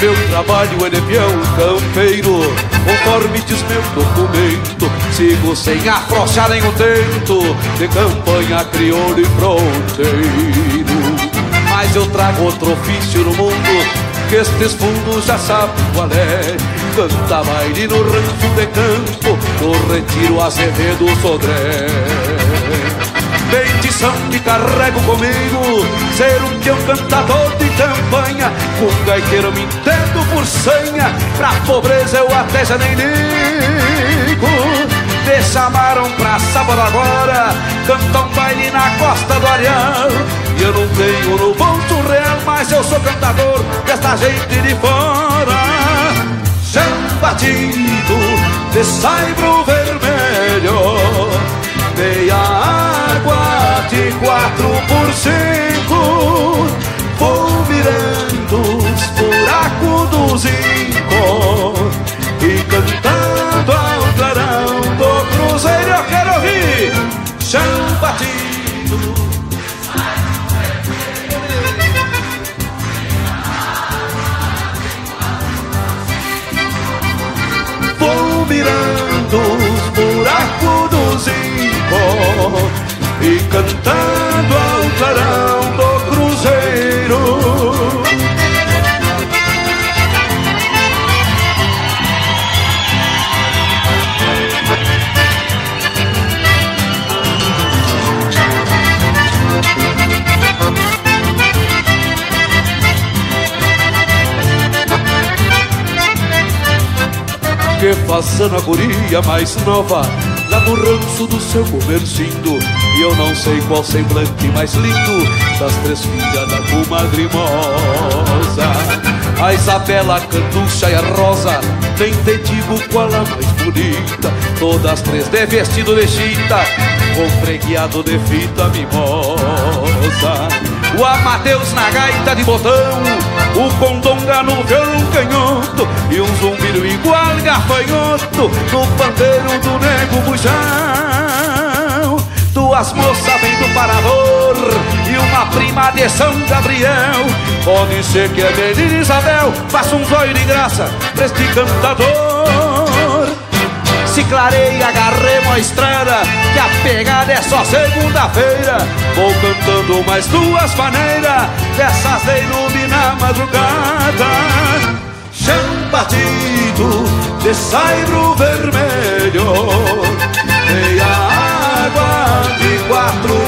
Meu trabalho é de peão campeiro, conforme diz meu documento. Sigo sem afrouxar nenhum tento, de campanha crioulo e fronteiro. Mas eu trago outro ofício no mundo, que estes fundos já sabem qual é. Canta baile no rancho de campo, no retiro Azevedo Sodré. Bendição que carrego comigo, ser um peão cantador de campanha. Com gaiteiro me entendo por senha, pra pobreza eu até já nem ligo. Me chamaram pra sábado agora, cantar um baile na costa do Areal. E eu não tenho no bolso real, mas eu sou cantador desta gente de fora. Chão batido de saibro vermelho, meia água de 4x5, vou virando os buracos do zinco e cantando ao clarão do cruzeiro. Eu quero ouvir chão batido, vou virando os buracos do zinco e cantando ao clarão do cruzeiro. Que façando a guria mais nova lá no ranço do seu comercindo. E eu não sei qual semblante mais lindo das três filhas da comadre Mosa. A Isabela, a Canducha e a Rosa, nem te digo qual a mais bonita. Todas três de vestido de chita, com fregueado de fita mimosa. O Amadeus na gaita de botão, o Condonga no violão canhoto, e um zumbido igual gafanhoto no pandeiro do nego bujão. Duas moças vêm do Parador e uma prima de São Gabriel. Pode ser que a menina Isabel faça um zóio de graça pra este cantador. Se clareia, agarremos a estrada, que a pegada é só segunda-feira. Vou cantando mais duas maneiras dessas de iluminar a madrugada. Chão batido de saibro vermelho, meia água de 4